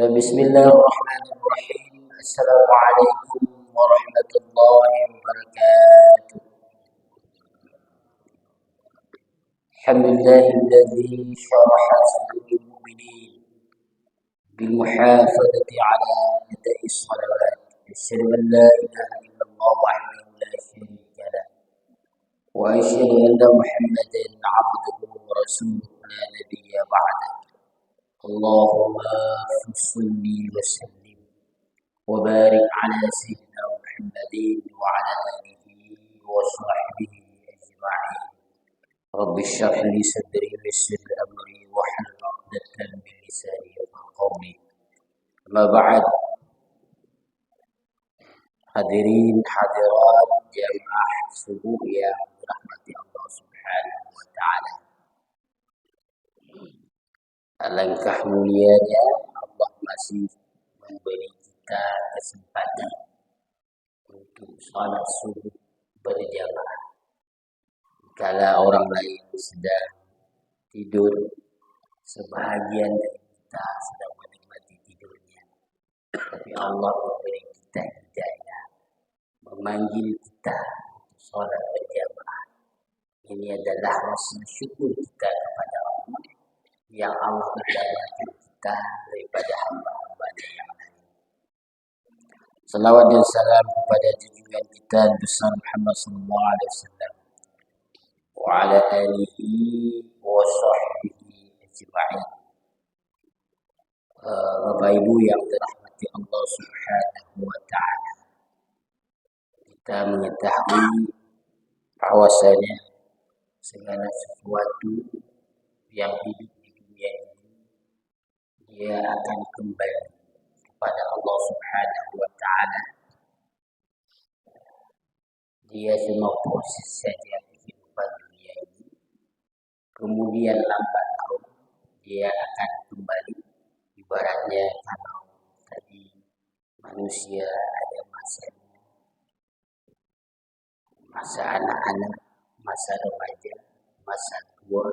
Bismillahirrahmanirrahim. Assalamualaikum warahmatullahi wabarakatuh. Alhamdulillahilladzi syaraha sadril mu'minin bil muhafadzati ala ada'i shalawat. Asyhadu an la ilaha illallah wahdahu la syarika lah. Wa asyhadu anna Muhammadan 'abduhu wa rasuluhu la nabiyya ba'dahu. Allahumma salli wa sallim wa barik ala sayyidina Muhammadin wa ala alihi wa sahbihi ajma'in. Rabbi shrah li sadri wa yassir li amri wa hlul 'uqdatam min lisani yafqahu qawli. Amma ba'd. Hadirin hadirat jamaah subuh yang dirahmati Allah Subhanahu wa taala. Alangkah mulianya Allah masih memberi kita kesempatan untuk salat subuh berjamaah. Kala orang lain sedang tidur, sebahagian dari kita sedang menikmati tidurnya. Tapi Allah memberi kita hidayah, memanggil kita untuk salat berjamaah. Ini adalah rasa syukur kita kepada Allah yang Allah mendapatkan kita daripada hamba-hambanya yang lain. Salawat dan salam kepada junjungan kita besar Muhammad sallallahu alaihi wasallam wa ala alihi wa sahbihi ajma'in. Bapak Ibu yang dirahmati Allah Subhanahu wa taala. Kita mengetahui bahwasanya segala sesuatu yang hidup dia akan kembali kepada Allah Subhanahu wa taala. Dia semua proses saja kehidupan dunia ini. Kemudian lambat laun dia akan kembali. Ibaratnya kalau tadi manusia ada masanya, masa anak-anak, masa remaja, masa tua,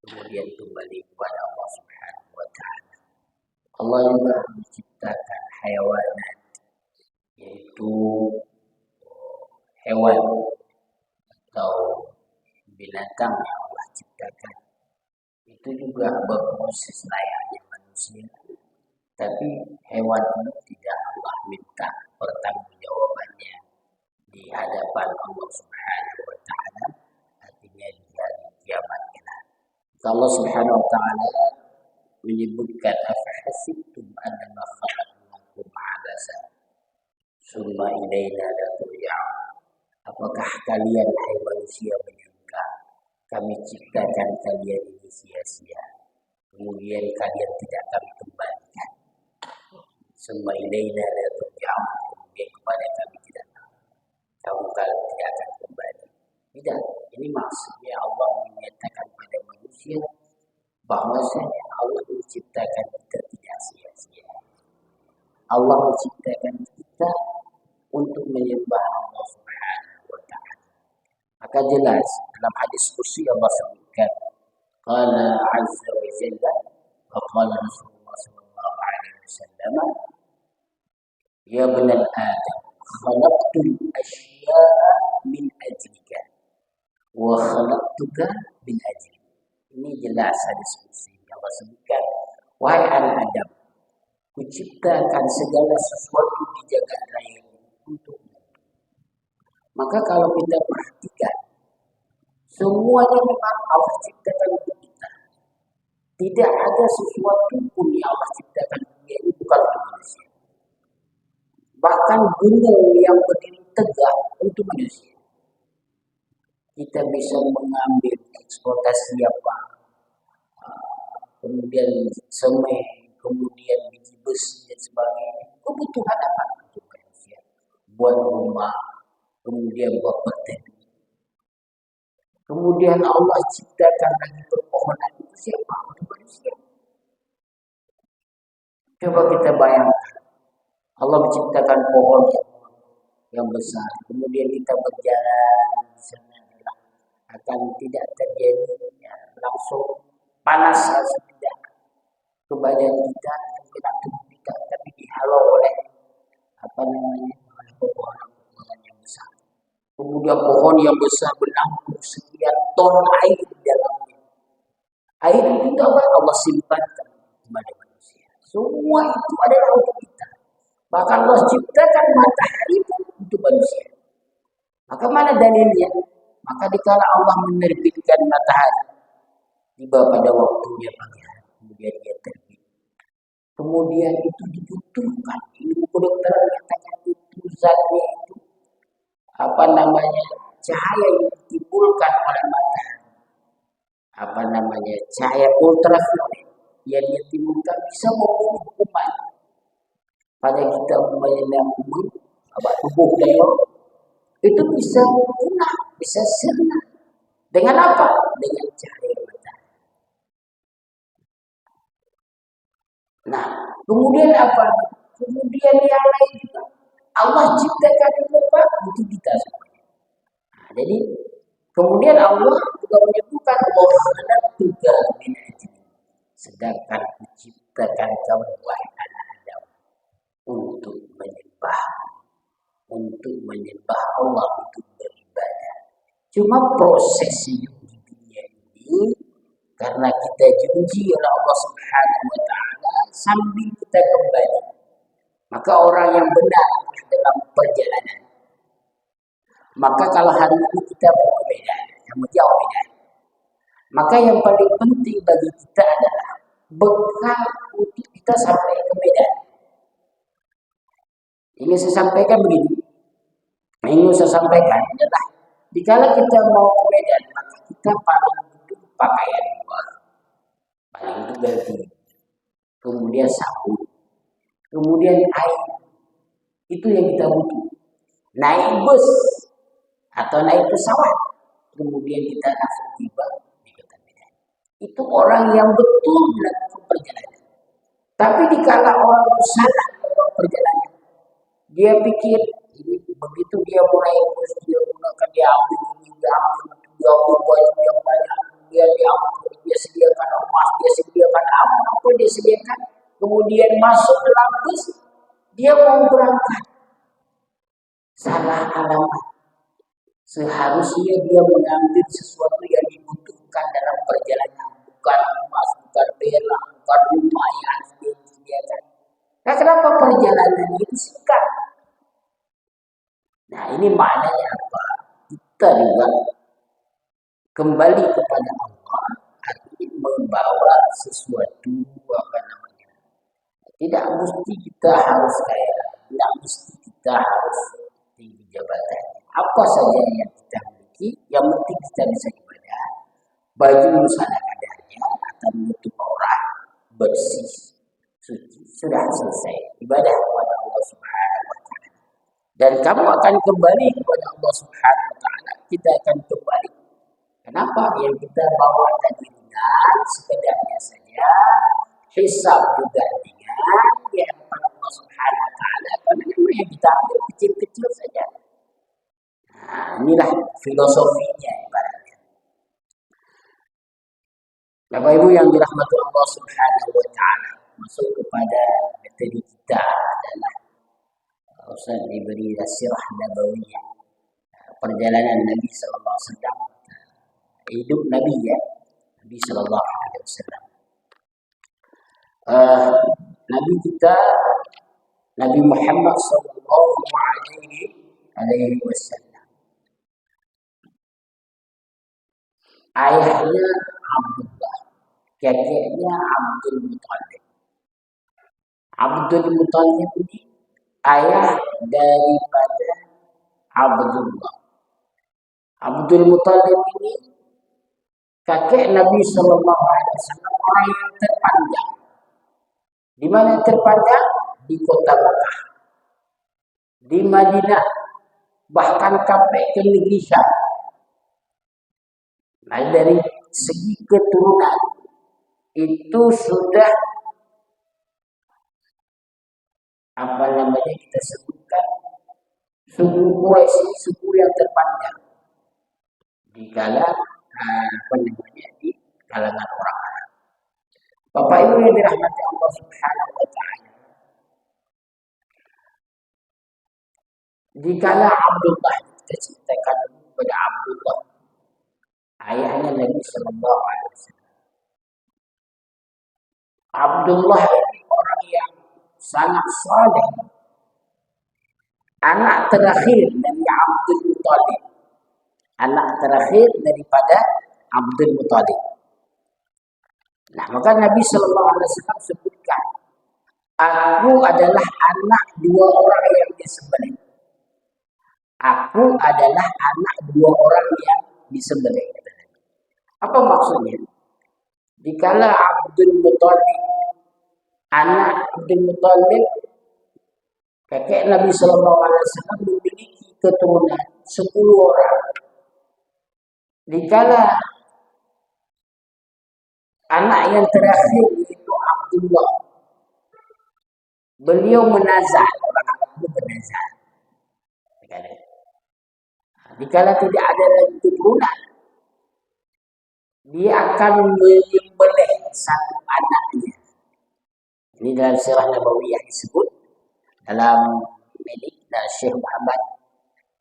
kemudian kembali kepada Allah Subhanahu wa taala. Allah juga menciptakan hayawanat, yaitu hewan atau binatang yang Allah ciptakan. Itu juga berproses layaknya manusia. Tapi hewan ini tidak Allah minta pertanggungjawabannya di hadapan Allah Subhanahu wa taala, artinya di hari kiamat kelak. Allah Subhanahu wa taala menyebutkan afahasibtum annama khalaqnakum 'abasa summa ilaina la turja'un. Apakah kalian hai manusia menyangka kami ciptakan kalian ini sia-sia, kemudian kalian tidak kami kembalikan? Summa ilaina la turja'un, kemudian kepada kami tidak kamu kalian tidak akan kembali. Tidak, ini maksudnya Allah menyatakan pada manusia bahwasanya Allah menciptakan kita tidak sia-sia. Allah menciptakan kita untuk menyembah Allah Subhanahu wa taala. Maka jelas dalam hadis qudsi Allah sebutkan, qala 'azza wa jalla wa qala Rasulullah sallallahu alaihi wasallam, ya bani Adam, khalaqtul asya'a min ajlika wa khalaqtuka min ajli. Ini jelas hadis qudsi. Allah sebutkan, wahai anak Adam, kuciptakan segala sesuatu di jagat raya untukmu. Maka kalau kita perhatikan, semuanya memang Allah ciptakan untuk kita. Tidak ada sesuatu pun yang Allah ciptakan dunia ini bukan untuk manusia. Bahkan gunung yang berdiri tegak untuk manusia. Kita bisa mengambil eksploitasi apa, kemudian semen, kemudian biji besi dan sebagainya. Kebutuhan apa untuk manusia? Buat rumah, kemudian buat berteduh. Kemudian Allah ciptakan lagi perpohonan itu siapa? Untuk manusia. Coba kita bayangkan, Allah menciptakan pohon yang besar, kemudian kita berjalan di sana, akan tidak terjadi langsung panas tidak ke badan kita, kena tubuh pohon yang besar. Kemudian pohon yang besar menampung sekian ton air di dalamnya. Air itu apa? Allah simpankan kepada manusia. Semua itu adalah untuk kita. Bahkan Allah ciptakan matahari pun untuk manusia. Maka mana dalilnya? Maka dikala Allah menerbitkan matahari, tiba pada waktunya pagi hari, kemudian dia terbit. Kemudian itu dibutuhkan. Ilmu kedokteran mengatakan itu zatnya itu cahaya yang ditimbulkan oleh matahari. Cahaya ultraviolet yang ditimbulkan bisa membunuh kuman. Pada kita menyenang kuman, tubuh dewa itu bisa punah, bisa sirna. Dengan apa? Dengan cahaya matahari. Nah, kemudian apa? Kemudian yang lain juga. Allah ciptakan itu untuk kita semuanya. Nah, jadi kemudian Allah juga menyebutkan bahwa juga sedangkan menciptakan kamu wahai anak Adam untuk menyembah Allah, untuk beribadah. Cuma proses hidup di dunia ini karena kita diuji oleh Allah Subhanahu wa taala sambil kita kembali. Maka orang yang benar dalam perjalanan. Maka kalau hari ini kita mau ke Medan, kamu jauh Medan. Maka yang paling penting bagi kita adalah bekal untuk kita sampai ke Medan. Ini saya sampaikan begini. Ini saya sampaikan adalah dikala kita mau ke Medan, maka kita paling butuh pakaian luar. Paling itu ganti. Kemudian sabun. Kemudian air. Itu yang kita butuh. Naik bus atau naik pesawat. Kemudian kita langsung tiba di kota Medan. Itu orang yang betul melakukan perjalanan. Tapi dikala orang salah melakukan perjalanan, dia pikir ini begitu dia mulai bus, dia gunakan dia ambil baju yang banyak, dia sediakan emas, dia sediakan apa dia sediakan. Kemudian masuk dalam bus, dia mau berangkat. Salah alamat. Seharusnya dia mengambil sesuatu yang dibutuhkan dalam perjalanan, bukan emas, bukan perak, bukan rumah yang disediakan. Nah, kenapa perjalanan itu singkat? Nah, ini maknanya apa? Kita juga kembali kepada Allah, artinya membawa sesuatu Tidak mesti kita harus kaya, tidak mesti kita harus tinggi jabatan. Apa saja yang kita miliki, yang penting kita bisa ibadah, baju busana kadarnya atau menutup aurat, bersih, suci, sudah selesai ibadah kepada Allah Subhanahu wa taala. Dan kamu akan kembali kepada Allah Subhanahu wa taala. Kita akan kembali. Kenapa? Yang kita bawa tadi ringan, sekedarnya saja. Hisab juga ringan, di hadapan Allah Subhanahu wa taala. Karena yang kita ambil kecil-kecil saja. Nah, inilah filosofinya ibaratnya. Bapak Ibu yang dirahmati Allah Subhanahu wa taala, masuk kepada materi kita adalah Ustaz diberi sirah nabawiyah, perjalanan Nabi sallallahu alaihi wasallam, hidup Nabi ya, Nabi sallallahu alaihi wasallam. Nabi kita Nabi Muhammad sallallahu alaihi wasallam. Ayahnya Abdullah, kakeknya Abdul Muttalib. Abdul Muttalib ini ayah daripada Abdullah. Abdul Muttalib ini kakek Nabi sallallahu alaihi wasallam, orang yang terpanjang. Di mana terpanjang? Di kota Mekah, di Madinah, bahkan sampai ke negeri Syam. Nah, dari segi keturunan itu sudah kita sebutkan suku Quraisy, suku yang terpanjang di di kalangan orang Arab. Bapak Ibu yang dirahmati Allah Subhanahu wa taala. Dikala Abdullah, kita ceritakan kepada Abdullah, ayahnya Nabi Sallallahu Alaihi Wasallam. Abdullah ini orang yang sangat saleh, anak terakhir dari Abdul Muthalib, anak terakhir daripada Abdul Muthalib. Nah, maka Nabi Sallallahu Alaihi Wasallam sebutkan, aku adalah anak dua orang yang disembelih. Aku adalah anak dua orang yang disembelih. Apa maksudnya? Dikala Abdul Muthalib, anak Abdul Muthalib, kakek Nabi Sallallahu Alaihi Wasallam memiliki keturunan 10 orang. Dikala anak yang terakhir yaitu Abdullah, beliau menazar, orang Arab itu menazar. Dikala tidak ada lagi keturunan, dia akan menyembelih satu anaknya. Ini dalam sirah Nabawiyah disebut dalam milik Syekh Muhammad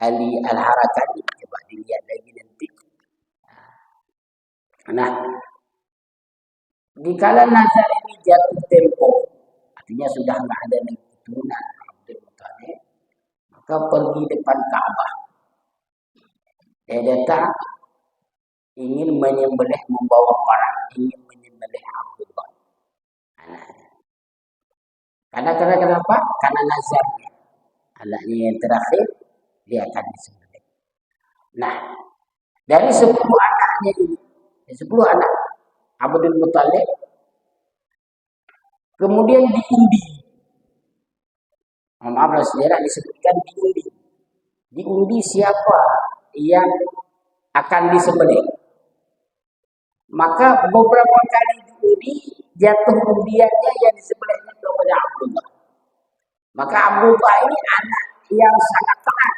Ali Al-Harakani. Coba dilihat lagi nanti. Nah, dikala nazar ini jatuh tempo, artinya sudah nggak ada lagi keturunan Abdul Muthalib, maka pergi depan Ka'bah. Dia datang ingin menyembelih, membawa parang, ingin menyembelih Abdullah anaknya. Karena kenapa? Karena nazarnya, anaknya yang terakhir dia akan disembelih. Nah, dari 10 anaknya ini, 10 anak Abdul Muthalib, kemudian diundi. Maaf, saudara, disebutkan diundi. Diundi siapa yang akan disembelih. Maka beberapa kali diundi, jatuh undiannya yang disembelihnya kepada Abdullah. Maka Abdullah ini anak yang sangat taat.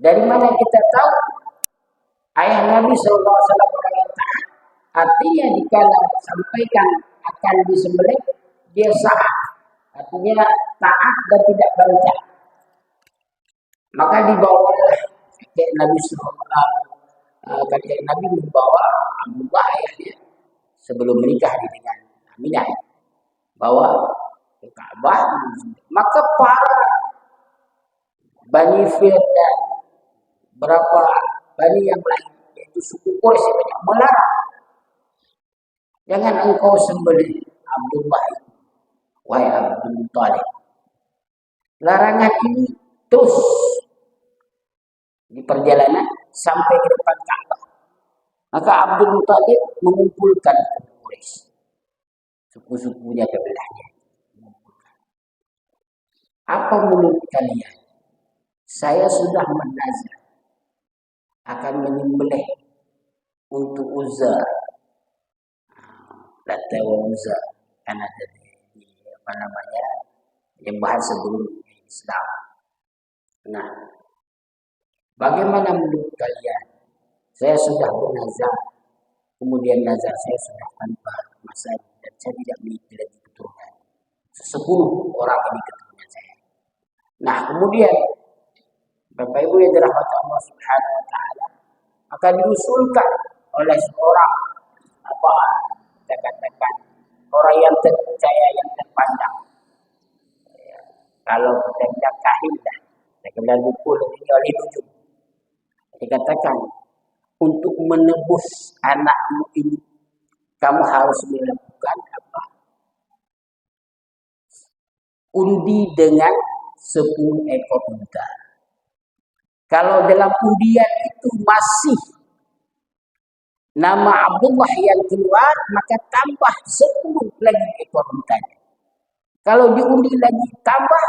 Dari mana kita tahu? Ayah Nabi Sallallahu Alaihi Wasallam orang yang taat. Artinya dikala sampaikan akan disembelih, dia sah. Artinya taat dan tidak berontak. Maka dibawalah kakek Nabi kakek Nabi membawa Abdullah ayahnya sebelum menikah dengan Aminah, bawa ke Ka'bah. Maka para Bani Fir dan berapa Bani yang lain, yaitu suku Quraisy banyak melarang, jangan engkau sembelih Abdullah, wahai Abdul Muthalib. Larangan ini terus di perjalanan sampai ke depan Ka'bah. Maka Abdul Muthalib mengumpulkan Quraisy, suku-sukunya kebelahnya. Apa menurut kalian? Saya sudah menazar akan menyembelih untuk Uzza, Lata wa Uzza, kan ada di apa namanya, yang bahas sebelum Islam. Nah, bagaimana menurut kalian? Saya sudah bernazar, kemudian nazar saya sudah tanpa masa dan saya tidak memiliki lagi keturunan. 10 orang ini keturunan saya. Nah, kemudian Bapak Ibu yang dirahmati Allah Subhanahu Wa Taala, akan diusulkan oleh seorang kita katakan orang yang terpercaya, yang terpandang. Ya, kalau kita bilang kahil dah, kita bilang dukul ini oleh nujum. Dikatakan, untuk menebus anakmu ini, kamu harus melakukan apa? Undi dengan 10 ekor unta. Kalau dalam undian itu masih nama Abdullah yang keluar, maka tambah 10 lagi ekor untanya. Kalau diundi lagi tambah,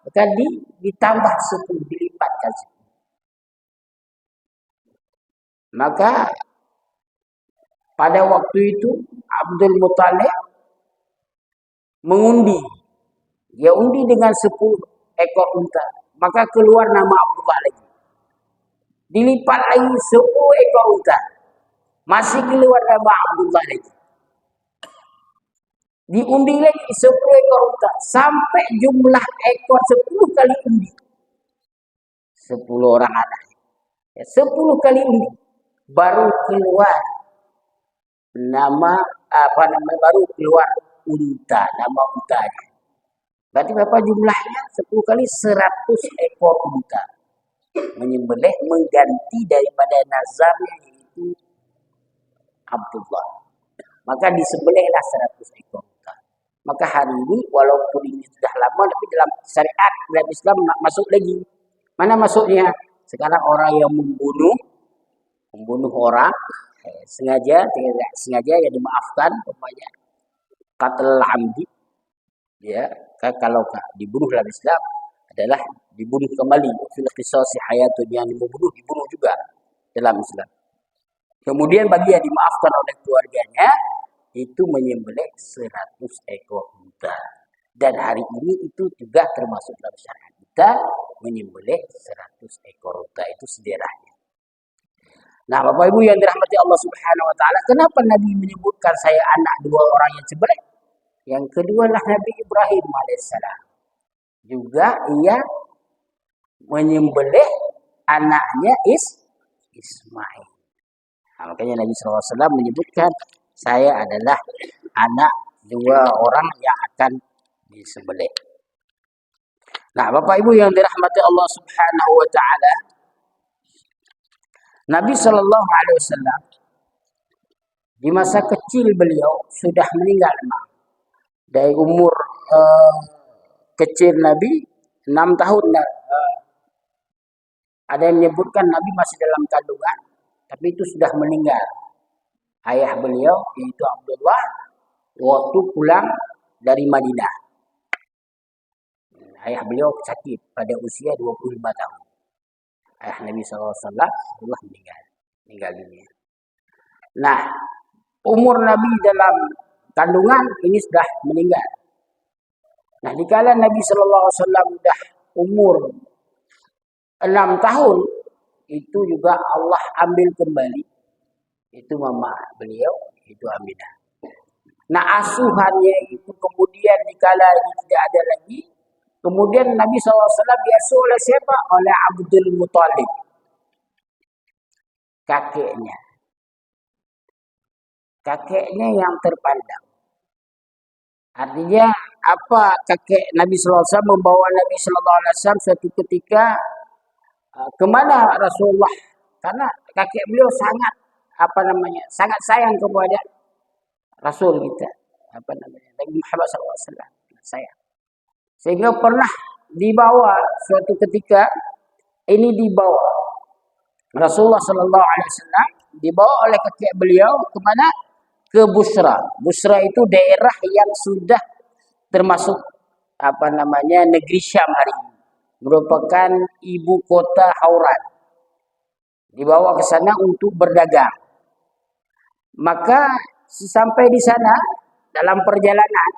maka ditambah 10, dilipatkan 10. Maka pada waktu itu Abdul Muthalib mengundi. Dia undi dengan 10 ekor unta. Maka keluar nama Abdullah lagi. Dilipat lagi 10 ekor unta. Masih keluar nama Abdullah lagi. Diundi lagi 10 ekor unta. Sampai jumlah ekor 10 kali undi. 10 orang anak. Ya, 10 kali ini baru keluar nama baru keluar unta, nama untanya. Berarti berapa jumlahnya? 10 kali 100 ekor unta. Menyembelih mengganti daripada nazarnya yaitu Abdullah. Maka disembelihlah 100 ekor unta. Maka hari ini walaupun ini sudah lama tapi dalam syariat dalam Islam masuk lagi. Mana masuknya? Sekarang orang yang membunuh orang sengaja, tidak sengaja ya dimaafkan umpamanya qatl amdi, ya kalau dibunuh dalam Islam adalah dibunuh kembali, fil qisasi hayatun, yang dibunuh juga dalam Islam. Kemudian bagi yang dimaafkan oleh keluarganya itu menyembelih 100 ekor unta. Dan hari ini itu juga termasuk dalam syariat kita menyembelih 100 ekor unta, itu sederhana. Nah, Bapak Ibu yang dirahmati Allah Subhanahu wa taala, kenapa Nabi menyebutkan saya anak 2 orang yang sembelih? Yang kedua lah Nabi Ibrahim alaihissalam. Juga ia menyembelih anaknya Ismail. Nah, makanya Nabi SAW menyebutkan saya adalah anak 2 orang yang akan disembelih. Nah, Bapak Ibu yang dirahmati Allah Subhanahu wa taala, Nabi Shallallahu Alaihi Wasallam di masa kecil beliau sudah meninggal. Dari umur kecil Nabi 6 tahun. Ada yang menyebutkan Nabi masih dalam kandungan, tapi itu sudah meninggal. Ayah beliau yaitu Abdullah waktu pulang dari Madinah. Ayah beliau sakit pada usia 25 tahun. Ayah Nabi SAW telah meninggal dunia. Nah, umur Nabi dalam kandungan ini sudah meninggal. Nah, dikala Nabi SAW sudah umur 6 tahun, itu juga Allah ambil kembali. Itu mama beliau, itu Aminah. Nah, asuhannya itu kemudian dikala ini tidak ada lagi, kemudian Nabi SAW diasuh oleh siapa? Oleh Abdul Muthalib, kakeknya. Kakeknya yang terpandang. Artinya apa? Kakek Nabi SAW membawa Nabi SAW suatu ketika kemana Rasulullah? Karena kakek beliau sangat sangat sayang kepada Rasul kita, Nabi Muhammad SAW, sayang. Sehingga pernah dibawa suatu ketika ini dibawa Rasulullah Sallallahu Alaihi Wasallam dibawa oleh kakek beliau kemana? Ke Busra. Busra itu daerah yang sudah termasuk negeri Syam hari ini, merupakan ibu kota Hauran. Dibawa ke sana untuk berdagang. Maka sampai di sana dalam perjalanan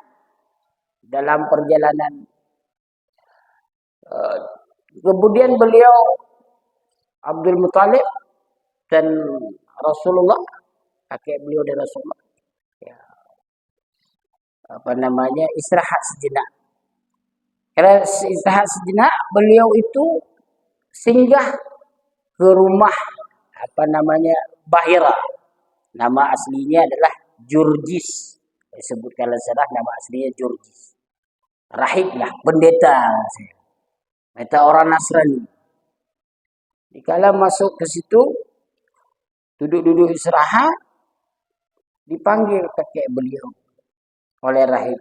kemudian beliau Abdul Muthalib dan Rasulullah, kakek beliau dan Rasulullah, istirahat sejenak. Karena istirahat sejenak, beliau itu singgah ke rumah Bahira. Nama aslinya adalah Jurjis. Disebutkan salah, nama aslinya Jurjis. Rahib lah, pendeta. Pendeta orang Nasrani. Dikala masuk ke situ, duduk-duduk istirahat, dipanggil kakek beliau oleh rahib.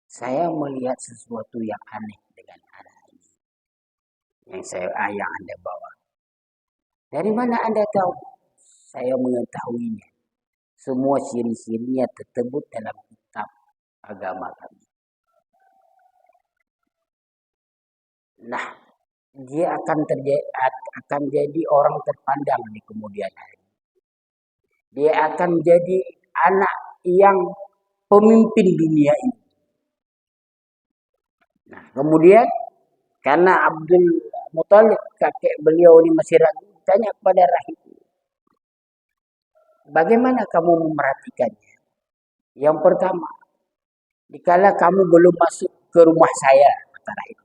Saya melihat sesuatu yang aneh dengan anak ini yang Anda bawa. Dari mana Anda tahu? Saya mengetahuinya. Semua ciri-cirinya tersebut dalam kitab agama kami. Nah, dia akan jadi orang terpandang di kemudian hari. Dia akan jadi anak yang pemimpin dunia ini. Nah, kemudian karena Abdul Muthalib, kakek beliau ini masih ragu, tanya kepada rahib, bagaimana kamu memerhatikannya? Yang pertama, dikala kamu belum masuk ke rumah saya, kata rahib,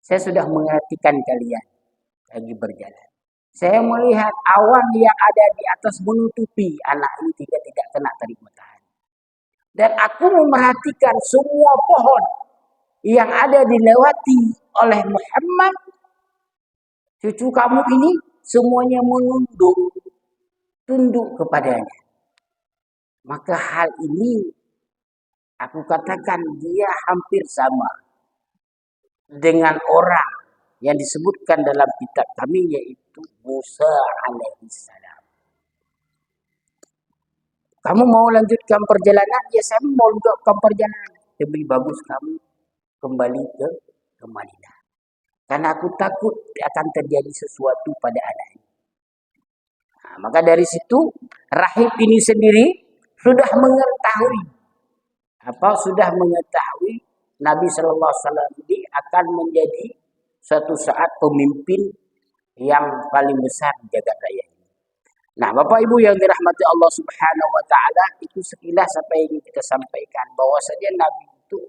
saya sudah mengertikan kalian. lagi berjalan. Saya melihat awan yang ada di atas menutupi anak ini tidak kena terik matahari. Dan aku memerhatikan semua pohon yang ada dilewati oleh Muhammad, cucu kamu ini, semuanya tunduk kepadanya. Maka hal ini aku katakan dia hampir sama dengan orang yang disebutkan dalam kitab kami, yaitu Musa alaihissalam. Kamu mau lanjutkan perjalanan? Ya, saya mau lanjutkan perjalanan. Lebih bagus kamu kembali ke Madinah. Karena aku takut akan terjadi sesuatu pada anak ini. Nah, maka dari situ rahib ini sendiri sudah mengetahui Nabi Shallallahu Alaihi Wasallam ini akan menjadi suatu saat pemimpin yang paling besar di jagat raya ini. Nah, Bapak Ibu yang dirahmati Allah Subhanahu Wa Taala, itu sekilas apa yang kita sampaikan, bahwasanya Nabi itu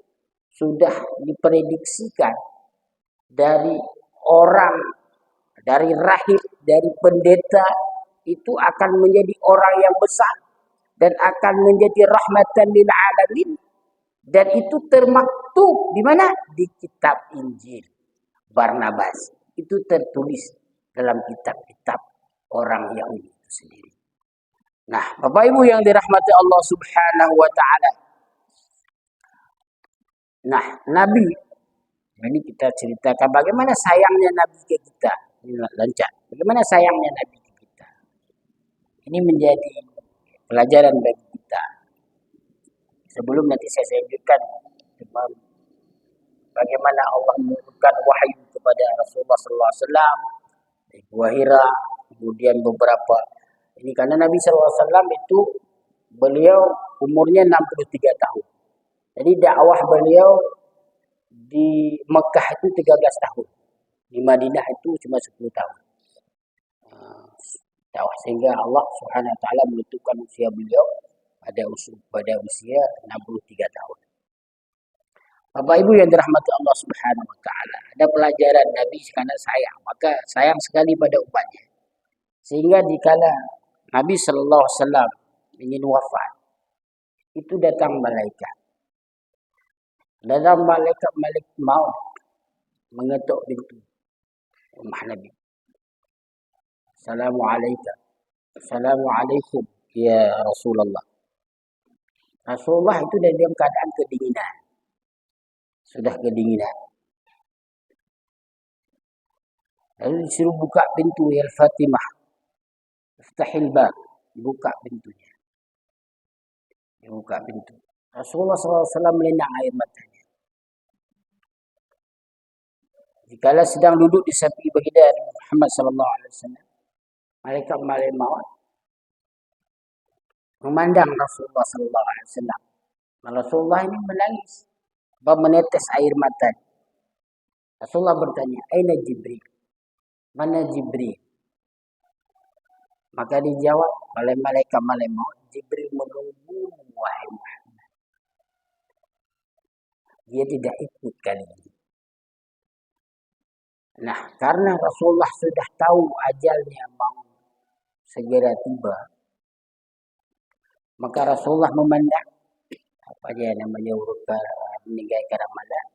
sudah diprediksikan dari orang, dari rahib, dari pendeta, itu akan menjadi orang yang besar dan akan menjadi rahmatan lil alamin, dan itu termaktub di mana? Di kitab Injil. Barnabas itu tertulis dalam kitab-kitab orang Yahudi itu sendiri. Nah, Bapak Ibu yang dirahmati Allah Subhanahu wa taala. Nah, Nabi ini kita ceritakan bagaimana sayangnya Nabi ke kita. Ini lancar. Bagaimana sayangnya Nabi ke kita. Ini menjadi pelajaran bagi kita. Sebelum nanti saya lanjutkan bagaimana Allah menurunkan wahyu kepada Rasulullah SAW, Gua Hira, kemudian beberapa. Ini karena Nabi SAW itu beliau umurnya 63 tahun. Jadi dakwah beliau di Mekah itu 13 tahun. Di Madinah itu cuma 10 tahun. Dakwah sehingga Allah Subhanahu wa taala menentukan usia beliau pada usia 63 tahun. Bapak Ibu yang dirahmati Allah Subhanahu wa taala, ada pelajaran Nabi karena sayang, maka sayang sekali pada umatnya. Sehingga dikala Nabi sallallahu alaihi wasallam ingin wafat, itu datang malaikat. Datang malaikat maut mengetuk pintu rumah Nabi. Assalamualaikum ya Rasulullah. Rasulullah itu dalam keadaan kedinginan. Sudah kedinginan. Lalu disuruh buka pintu, ya Fatimah. Iftahil bab. Buka pintunya. Dia buka pintu. Rasulullah SAW melendang air matanya. Jikalau sedang duduk di samping baginda Muhammad SAW, malaikat maut memandang Rasulullah SAW. Rasulullah ini menangis, menetes air mata. Rasulullah bertanya, "Aina Jibril?" Mana Jibril? Maka dijawab oleh malaikat maut, Jibril menunggu wahai Muhammad. Dia tidak ikut kali ini. Nah, karena Rasulullah sudah tahu ajalnya mau segera tiba, maka Rasulullah memandang apa aja namanya meninggalkan Ramadan,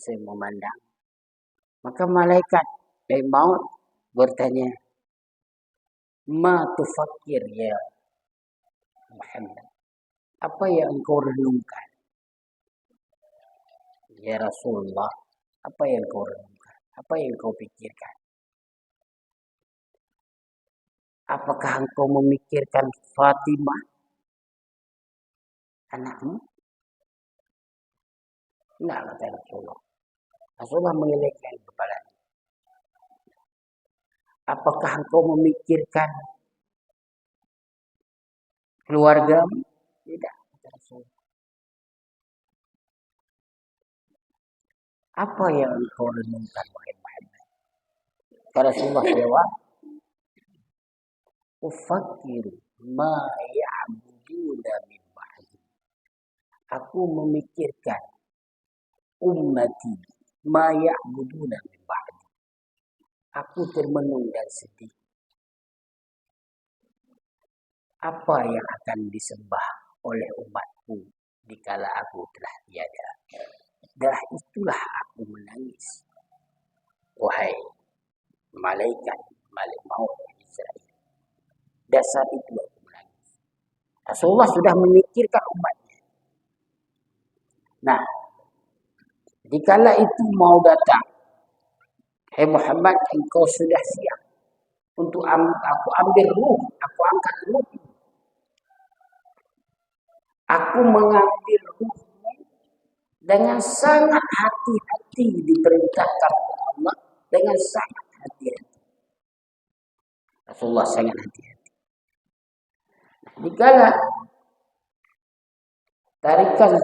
saya memandang. Maka malaikat maut bertanya, "Ma tufakir ya Muhammad? Apa yang engkau renungkan?" "Ya Rasulullah, apa yang engkau renungkan? Apa yang engkau pikirkan?" "Apakah engkau memikirkan Fatimah, anakmu?" "Enggak," kata Rasulullah. Rasulullah mengelengkan kepalanya. "Apakah engkau memikirkan keluargamu?" "Tidak," kata Rasulullah. "Apa yang engkau renungkan, wahai Muhammad?" Kata Rasulullah jawab, "Ufakiru ma ya'buduna min ba'di." Aku memikirkan ummati ma ya'buduna min ba'di. Aku termenung dan sedih. Apa yang akan disembah oleh umatku dikala aku telah tiada? Dah itulah aku menangis. Wahai malaikat, malik maut Israel. Dasar itu aku menangis. Rasulullah sudah memikirkan umatnya. Nah, dikala itu mau datang, hai Muhammad, engkau sudah siap untuk aku ambil ruh, aku angkat ruh. Aku mengambil ruhmu dengan sangat hati-hati diperintahkan oleh Allah, dengan sangat hati-hati. Rasulullah sangat hati-hati. Dikala tarikan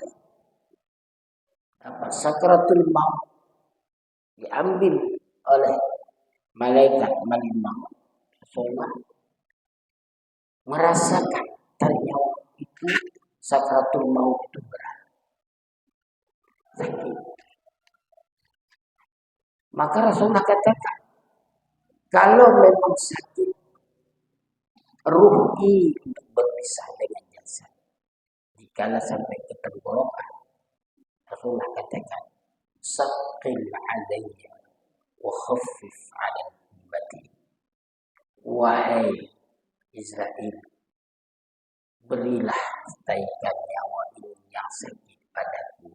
sakratul maut diambil oleh malaikat maut, Rasulullah merasakan ternyawa itu, sakratul maut itu berat, sakit. Maka Rasulullah katakan, kalau memang sakit ruhi untuk berpisah dengan jasad, dikala sampai ke tenggorokan, Rasulullah katakan, saqil alayya wa khaffif ala ummati. Wahai Israel, berilah staikan nyawa ini yang sakit padaku.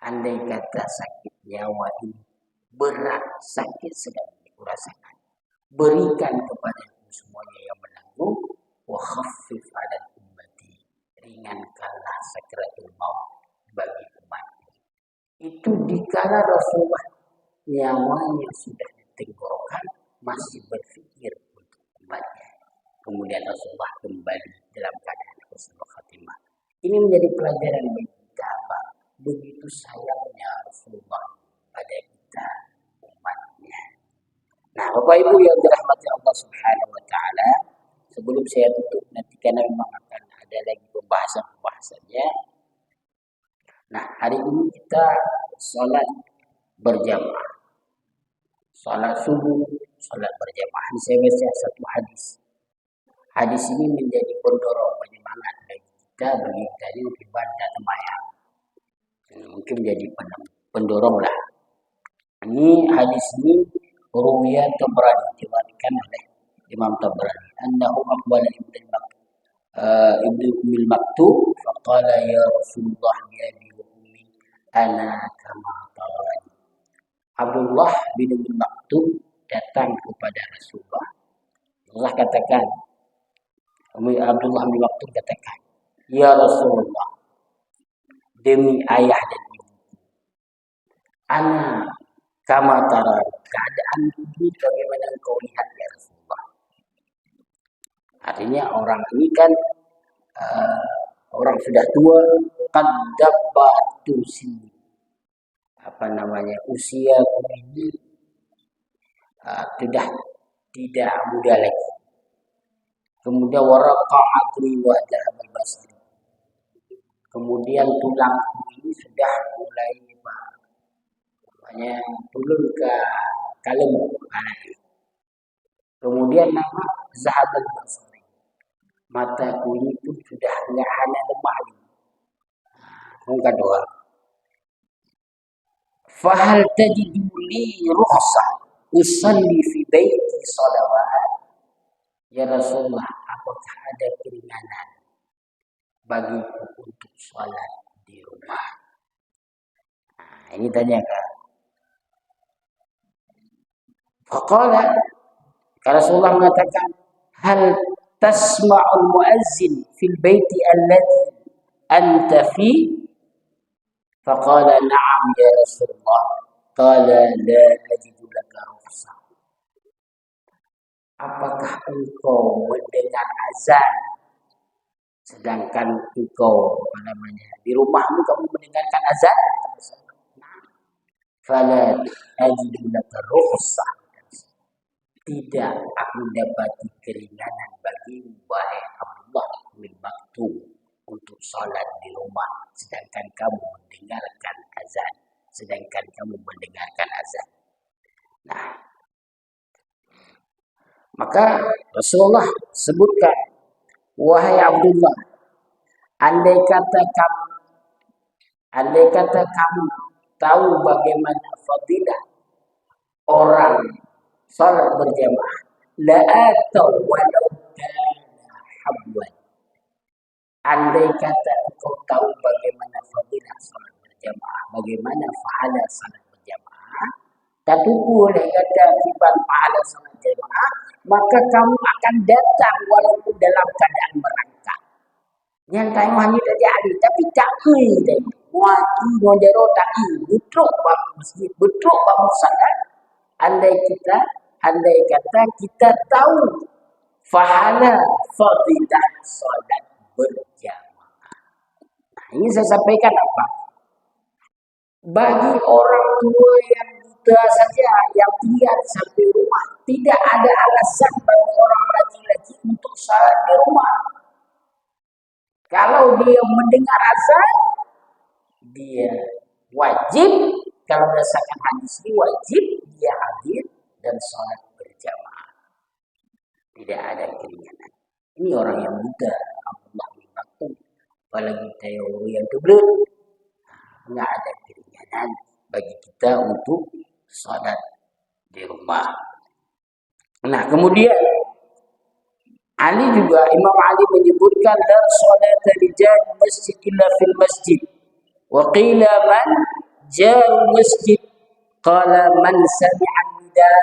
Andai kata sakit nyawa ini berat, sakit sedang dirasakan, berikan kepadaku semuanya yang menanggung. Wa khaffif ala ummati, ringankanlah sakratul maut bagi umat. Itu dikala Rasulullah nyawanya sudah ditenggorokan, masih berpikir untuk umatnya. Kemudian Rasulullah kembali dalam keadaan husnul khatimah. Ini menjadi pelajaran bagi kita, Pak. Begitu sayangnya Rasulullah pada kita umatnya. Nah, Bapak Ibu yang dirahmati Allah Subhanahu wa taala, sebelum saya tutup nanti karena memang akan ada lagi pembahasannya. Nah, hari ini kita salat berjamaah. Salat subuh, salat berjamaah. Saya baca satu hadis. Hadis ini menjadi pendorong penyemangat bagi kita ini ibadah sembahyang. Mungkin menjadi pendorong lah. Ini hadis ini ruwiyat Tabrani, diriwayatkan oleh Imam Tabrani. Annahu aqbala ibnu Ummil Maktub faqala ya Rasulullah ya bi ummi ana kama tarani. Abdullah bin Ummil Maktub datang kepada Rasulullah. Allah katakan, Abdullah bin Maktub katakan, ya Rasulullah, demi ayah dan ibu, ana kama tarani, keadaan ini bagaimana engkau lihat ya Rasulullah. Artinya orang ini kan orang sudah tua, qad dabbatu sini, usia ini sudah tidak muda lagi. Kemudian waraqa adri wa dhahabal basri. Kemudian tulang ini sudah mulai turun ke kalem. Kemudian nama zahabal basri. Mataku ini pun sudah enggak hanya lemah lagi. Yang kedua, fahal tajidu li rukhsah usalli fi baiti salawat. Ya Rasulullah, apakah ada keringanan bagiku untuk sholat di rumah? Nah, ini tanyakan. Faqala, Rasulullah mengatakan, hal tasma'ul muazzin fil baiti alladhi anta fi? Faqala na'am ya Rasulullah. Qala la ajidu laka rukhsah. Apakah engkau mendengar azan sedangkan engkau di rumahmu kamu mendengarkan azan? Fala ajidu laka rukhsah. Tidak aku dapati keringanan bagimu wahai Abdullah bin Maktum untuk salat di rumah sedangkan kamu mendengarkan azan. Nah, Maka Rasulullah sebutkan, wahai Abdullah, andai kata kamu, tahu bagaimana fadilah orang salat berjamaah, la atau walau kana habwan. Andai kata engkau tahu bagaimana fadilah salat berjamaah, bagaimana pahala salat berjamaah, tatuku oleh kewajiban pahala salat jamaah, maka kamu akan datang walaupun dalam keadaan merangkak. Yang tanya hanya terjadi, tapi tak kira. Wati modero tak betul bab masjid, betul bab salat. Andai kata kita tahu fahala fadilah salat berjamaah. Nah, ini saya sampaikan apa? Bagi orang tua yang buta saja, yang tinggal sampai rumah, tidak ada alasan bagi orang laki-laki untuk salat di rumah. Kalau dia mendengar azan, dia wajib, kalau berdasarkan hadis ini wajib dia hadir dan sholat berjamaah. Tidak ada keringanan. Ini orang yang buta, Allah membantu. Apalagi teori yang kebelet, nggak ada keringanan bagi kita untuk sholat di rumah. Nah, kemudian Imam Ali menyebutkan la sholata rijal masjid illa fil masjid. Wa qila man ja'u masjid qala man sami'a nida.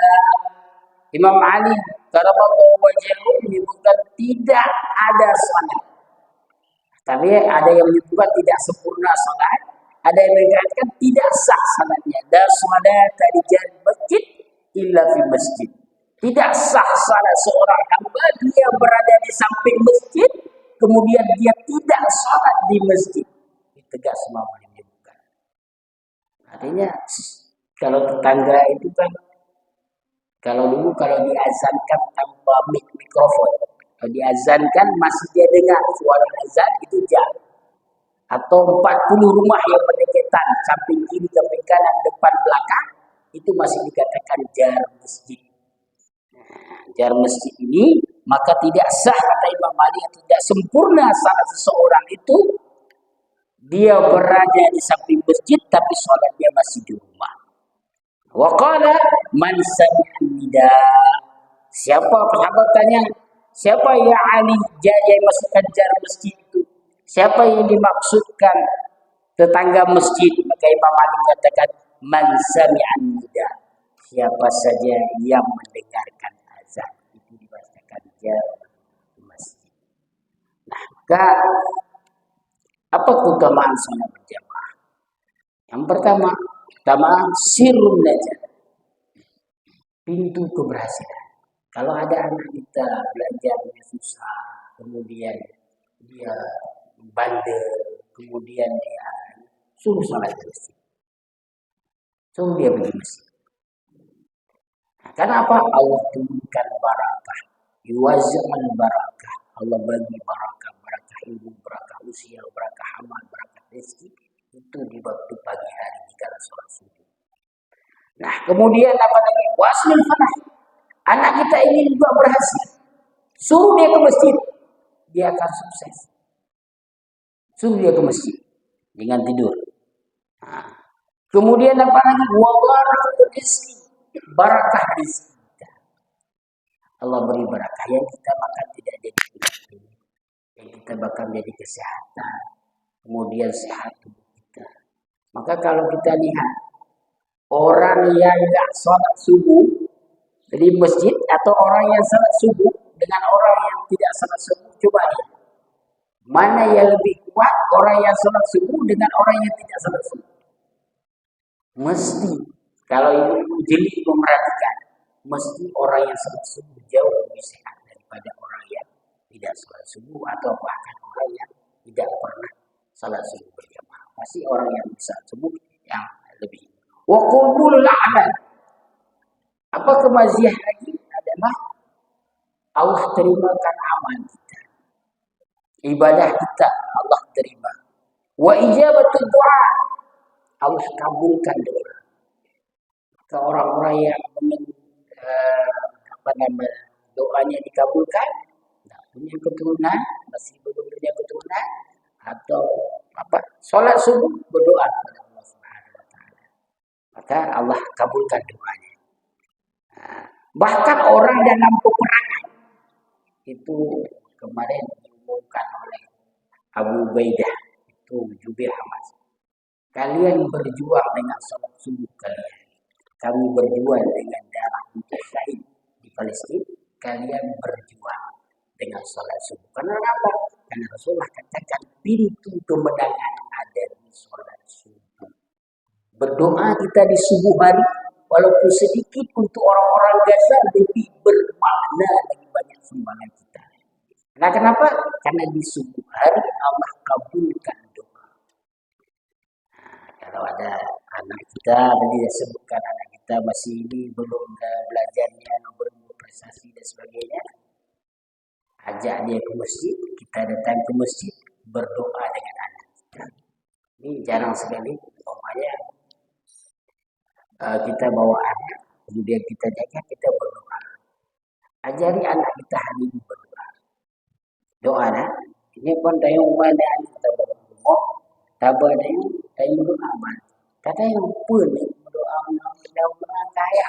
Imam Ali karamallahu wajhahu menyebutkan tidak ada salat. Tapi ada yang menyebutkan tidak sempurna salat, ada yang mengatakan tidak sah salatnya. La sholata rijal masjid illa fil masjid. Tidak sah salat seorang hamba dia berada di samping masjid, kemudian dia tidak salat di masjid. Tegas semua menyebutkan. Artinya kalau tetangga itu kan, kalau diazankan tanpa mikrofon, kalau diazankan masih dia dengar suara azan itu jauh. Atau 40 rumah yang berdekatan, samping kiri, samping kanan, depan, belakang, itu masih dikatakan jar masjid. Jar masjid ini maka tidak sah kata Imam Malik, tidak sempurna salat seseorang itu dia berada di samping masjid tapi salatnya masih di rumah. Wa qala man sami'a nida. Siapa sahabat tanya, siapa ya Ali yang masukkan jar masjid itu? Siapa yang dimaksudkan tetangga masjid? Maka Imam Malik katakan man sami'a nida. Siapa saja yang mendengarkan azan itu dibacakan jar masjid. Nah, apa keutamaan salat berjamaah? Yang pertama sirrun najat, pintu keberhasilan. Kalau ada anak kita belajarnya susah, kemudian dia bandel, kemudian dia suruh salat masjid, suruh dia pergi masjid. Nah, kenapa? Allah turunkan barakah, yuwazzi'ul barakah. Allah bagi barakah ilmu, barakah usia, barakah amal, barakah rezeki itu di waktu pagi hari di kala sholat subuh. Nah, kemudian apa lagi? Waslul falah. Anak kita ingin juga berhasil, suruh dia ke masjid, dia akan sukses. Suruh dia ke masjid, jangan tidur. Nah, kemudian apa lagi? Wa barakah rezeki, barakah rezeki. Allah beri barakah yang kita makan tidak jadi penyakit, yang kita bakal jadi kesehatan, kemudian sehat tubuh kita. Maka kalau kita lihat orang yang nggak sholat subuh di masjid atau orang yang sholat subuh dengan orang yang tidak sholat subuh, coba lihat mana yang lebih kuat, orang yang sholat subuh dengan orang yang tidak sholat subuh. Mesti kalau ini jeli memerhatikan, mesti orang yang sholat subuh jauh lebih sehat daripada orang yang tidak sholat subuh atau bahkan orang yang tidak pernah sholat subuh berjamaah. Pasti orang yang bisa subuh yang lebih. Wa qubulul a'mal. Apa kemaziah lagi adalah Allah terimakan amal kita, ibadah kita Allah terima. Wa ijabatud du'a, Allah kabulkan doa. Ke orang-orang yang doanya dikabulkan, nggak punya keturunan, masih belum punya keturunan, atau apa, sholat subuh berdoa kepada Allah Subhanahu Wa Taala, maka Allah kabulkan doanya. Nah, bahkan orang dalam peperangan itu kemarin diumumkan oleh Abu Ubaidah itu Jubir Hamas. Kalian berjuang dengan sholat subuh kalian. Kami berjuang dengan darah untuk syahid di Palestina. Kalian berjuang dengan sholat subuh. Karena apa? Karena Rasulullah katakan pintu kemenangan ada di sholat subuh. Berdoa kita di subuh hari, walaupun sedikit untuk orang-orang Gaza lebih bermakna lagi banyak sumbangan kita. Nah kenapa? Karena di subuh hari Allah kabulkan doa. Nah, kalau ada anak kita, tadi saya sebutkan anak kita masih ini belum belajarnya, belum berprestasi dan sebagainya, ajak dia ke masjid, kita datang ke masjid, berdoa dengan anak kita. Ini jarang sekali, umpamanya kita bawa anak, kemudian kita jaga, kita berdoa. Ajari anak kita hari ini berdoa. Doa nah, ini pun tayong mana kita berdoa, tabah tayong berdoa ban. Kata yang pun berdoa mudah-mudahan kaya.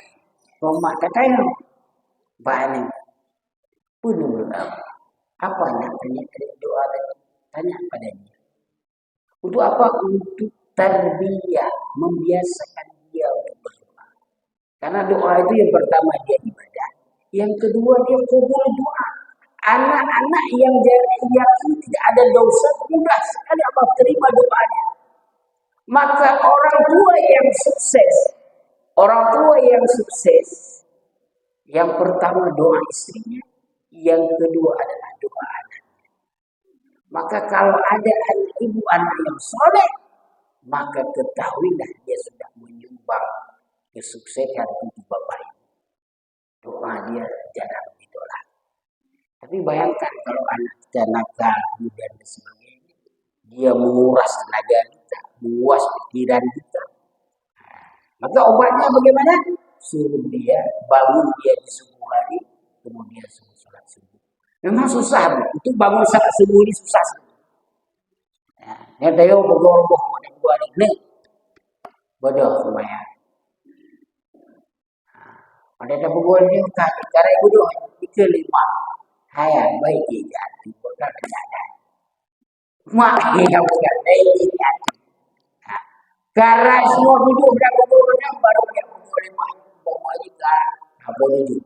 Rumah kata yang banyak pun berdoa. Apa nak tanya doa tadi? Tanya padanya. Untuk apa? Untuk tarbiyah, membiasakan dia untuk berdoa. Karena doa itu yang pertama dia ibadah, yang kedua dia kubul doa. Anak-anak yang yakin tidak ada dosa mudah sekali Allah terima doanya. Maka orang tua yang sukses, yang pertama doa istrinya, yang kedua adalah doa anak. Maka kalau ada ibu anak yang soleh, maka ketahuilah dia sudah menyumbang kesuksesan untuk bapak ibu. Doa dia jarang ditolak. Tapi bayangkan kalau anak kita nakal dan sebagainya, dia menguras tenaga kita, menguras pikiran kita. Maka obatnya bagaimana? Suruh dia bangun dia di subuh hari, kemudian suruh sholat subuh. Memang susah, itu bangun sholat subuh ini susah. Yang tayo bergoroboh pada dua ini, bodoh semuanya. Pada dah bergoroboh ni cara bodoh, tiga lima, hayat baik dia jadi, bukan keadaan. Mak dia bukan baik jadi. Karena semua duduk berapa orang baru dia bergoroboh lima, pokoknya kan, apa duduk.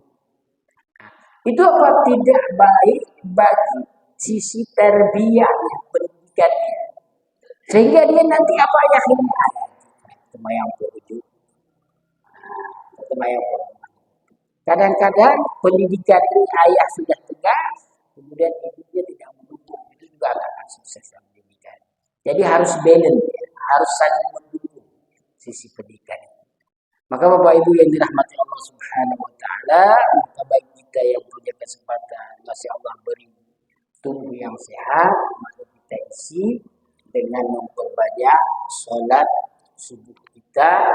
Itu apa tidak baik bagi sisi terbiaknya, pendidikannya. Sehingga dia nanti apa yakinnya? Semayang berwujud. Semayang berwujud. Kadang-kadang pendidikan ini ayah sudah tegas, kemudian ibunya tidak mendukung. Itu juga akan sukses dalam pendidikan. Jadi harus balance, harus saling mendukung sisi pendidikan. Maka Bapak Ibu yang dirahmati Allah Subhanahu Wa Taala, maka bagi kita yang punya kesempatan, masih Allah beri tubuh yang sehat, maka kita isi dengan memperbanyak sholat subuh kita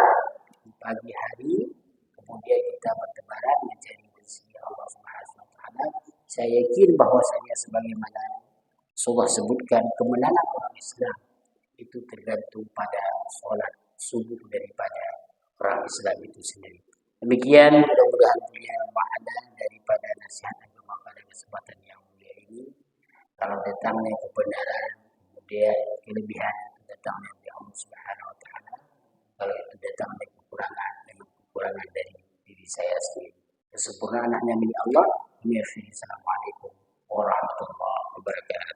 di pagi hari, kemudian kita bertebaran mencari rezeki Allah Subhanahu Wa Taala. Saya yakin bahwasanya sebagaimana Rasulullah sebutkan, kemenangan orang Islam itu tergantung pada sholat subuh daripada orang Islam itu sendiri. Demikian, mudah-mudahan punya makna daripada nasihat agama pada kesempatan yang mulia ini. Kalau datangnya kebenaran, kemudian kelebihan datangnya dari Allah Subhanahu Wa Taala. Kalau itu datang dari kekurangan dari diri saya sendiri. Kesempurnaan hanya milik Allah. Assalamualaikum warahmatullahi wabarakatuh.